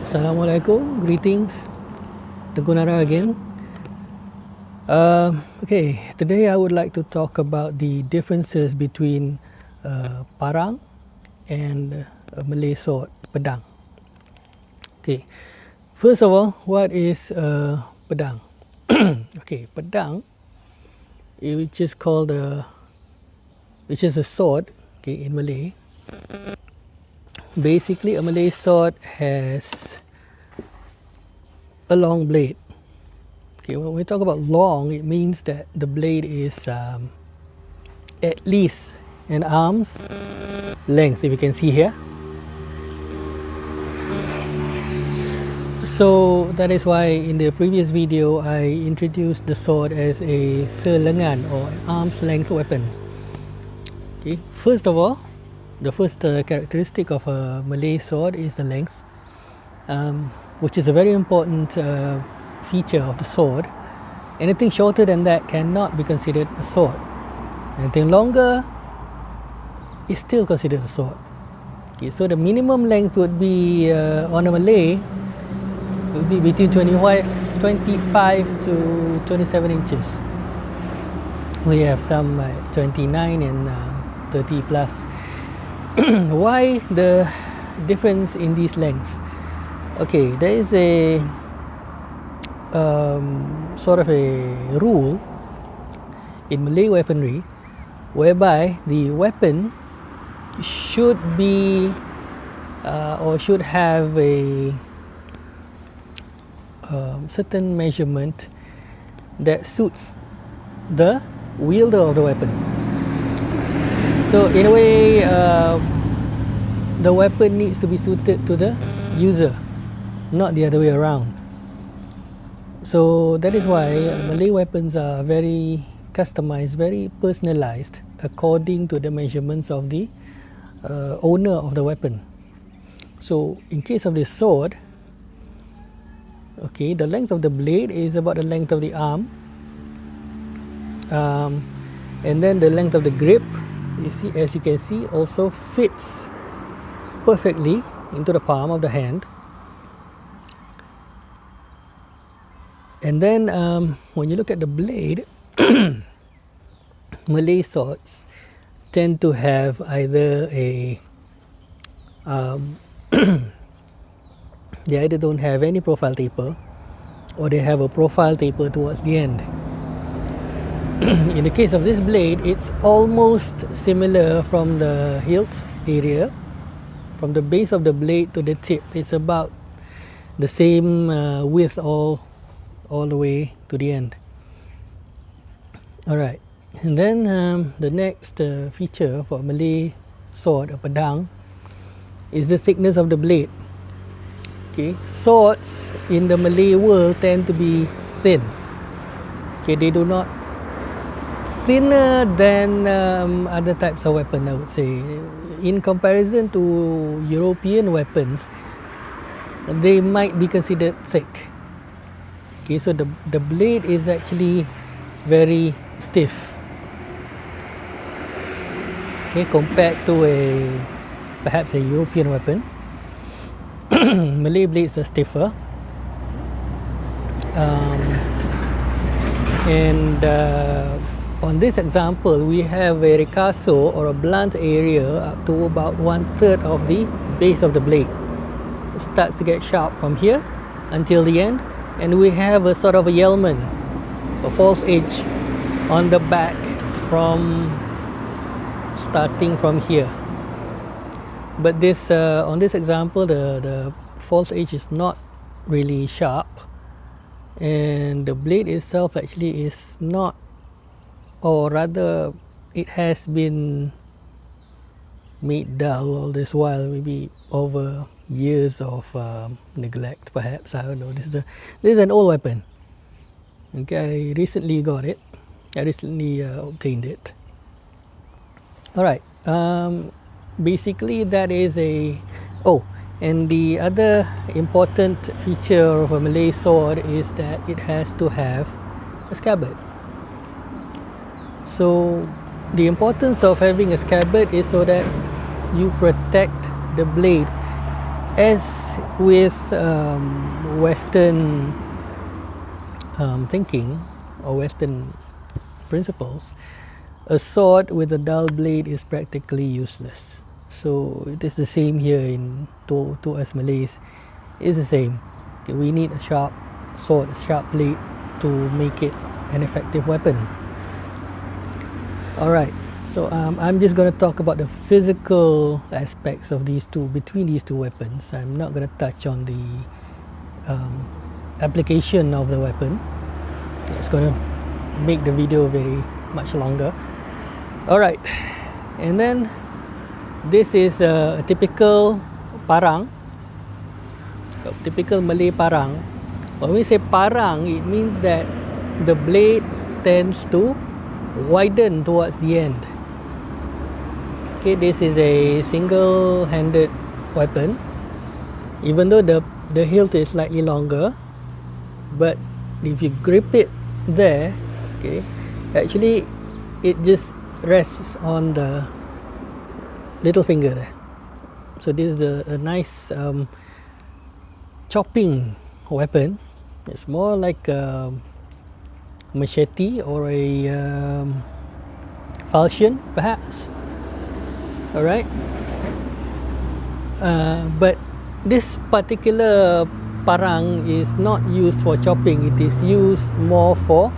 Assalamualaikum, greetings, Tengku Nara again. Okay, today I would like to talk about the differences between parang and a Malay sword, pedang. Okay, first of all, what is pedang? Okay, pedang, which is called which is a sword, okay, in Malay. Basically, a Malay sword has a long blade. Okay, when we talk about long, it means that the blade is at least an arm's length, if you can see here. So that is why in the previous video I introduced the sword as a selengan or an arm's length weapon. Okay, first of all, the first characteristic of a Malay sword is the length, which is a very important feature of the sword. Anything shorter than that cannot be considered a sword. Anything longer is still considered a sword. Okay, so the minimum length would be on a Malay would be between 25 to 27 inches. We have some 29 and 30 plus. Why the difference in these lengths? Okay, there is a sort of a rule in Malay weaponry whereby the weapon should be or should have a certain measurement that suits the wielder of the weapon. So in a way, the weapon needs to be suited to the user, not the other way around. So that is why Malay weapons are very customized, very personalized according to the measurements of the owner of the weapon. So in case of this sword, okay, the length of the blade is about the length of the arm, and then the length of the grip, you see, as you can see, also fits perfectly into the palm of the hand. And then when you look at the blade, Malay swords tend to have either a they either don't have any profile taper, or they have a profile taper towards the end. In the case of this blade, it's almost similar from the hilt area, from the base of the blade to the tip. It's about the same width all the way to the end. Alright, and then the next feature for Malay sword or pedang is the thickness of the blade. Okay, swords in the Malay world tend to be thin. Okay, they do not thinner than other types of weapon, I would say. In comparison to European weapons, they might be considered thick. Okay, so the blade is actually very stiff. Okay, compared to perhaps a European weapon. Malay blades are stiffer. On this example, we have a ricasso or a blunt area up to about 1/3 of the base of the blade. It starts to get sharp from here until the end, and we have a sort of a yeoman, a false edge on the back from starting from here. But this on this example, the false edge is not really sharp, and the blade itself actually is not, or rather it has been made dull all this while, maybe over years of neglect, perhaps. I don't know. This is an old weapon. Okay, I recently got it. I recently obtained it. Alright, basically that is and the other important feature of a Malay sword is that it has to have a scabbard. So the importance of having a scabbard is so that you protect the blade as with Western thinking or Western principles, a sword with a dull blade is practically useless. So it is the same here to us Malays. It's the same. Okay, we need a sharp sword, a sharp blade to make it an effective weapon. Alright, so I'm just going to talk about the physical aspects of between these two weapons. I'm not going to touch on the application of the weapon. It's going to make the video very much longer. Alright, and then this is a typical parang, a typical Malay parang. When we say parang, it means that the blade tends to widen towards the end. Okay, this is a single-handed weapon, even though the hilt is slightly longer, but if you grip it there, okay, actually it just rests on the little finger there. So this is a nice chopping weapon. It's more like a machete or a falchion perhaps. Alright, but this particular parang is not used for chopping. It is used more for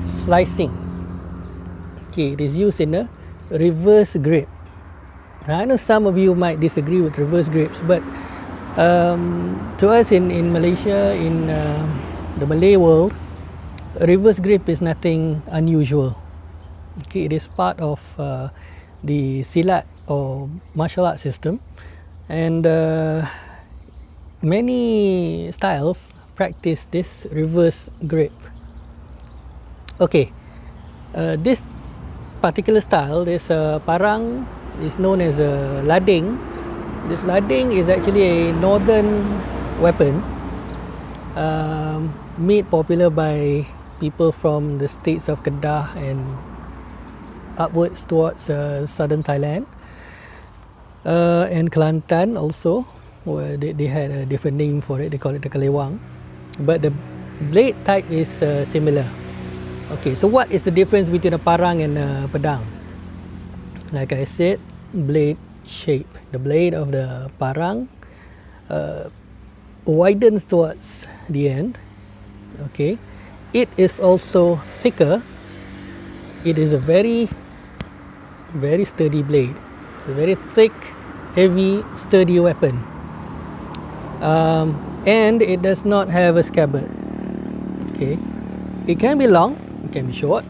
slicing. Okay, it is used in a reverse grip. Now, I know some of you might disagree with reverse grips, but to us in Malaysia, in the Malay world, a reverse grip is nothing unusual. Okay, it is part of the silat or martial art system, and many styles practice this reverse grip. Okay, this particular style, this parang, is known as a lading. This lading is actually a northern weapon made popular by people from the states of Kedah and upwards towards southern Thailand and Kelantan also, where they had a different name for it. They call it the Kalewang, but the blade type is similar. Okay, so what is the difference between a parang and a pedang? Like I said, blade shape. The blade of the parang widens towards the end. Okay, it is also thicker. It is a very sturdy blade. It's a very thick, heavy, sturdy weapon, and it does not have a scabbard. Okay, it can be long, it can be short,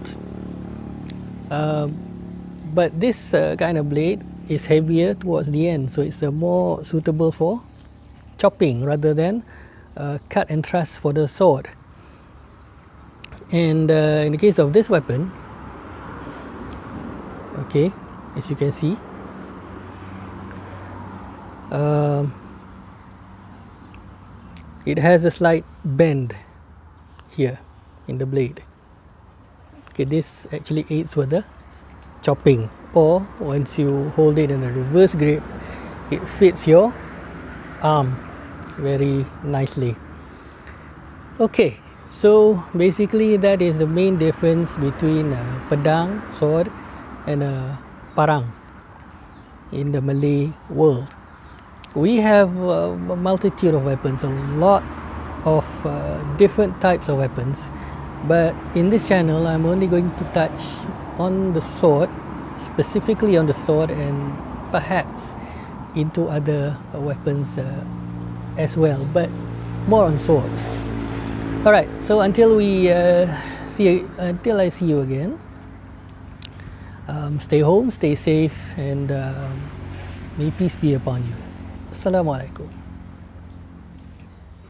but this kind of blade is heavier towards the end, so it's more suitable for chopping rather than cut and thrust for the sword. And in the case of this weapon, okay, as you can see, it has a slight bend here in the blade. Okay, this actually aids with the chopping, or once you hold it in a reverse grip, it fits your arm very nicely. Okay, so basically that is the main difference between a pedang sword and a parang in the Malay world. We have a multitude of weapons, a lot of different types of weapons, but in this channel I'm only going to touch on the sword, specifically on the sword, and perhaps into other weapons as well, but more on swords. Alright, so until I see you again, stay home, stay safe, and may peace be upon you. Assalamualaikum.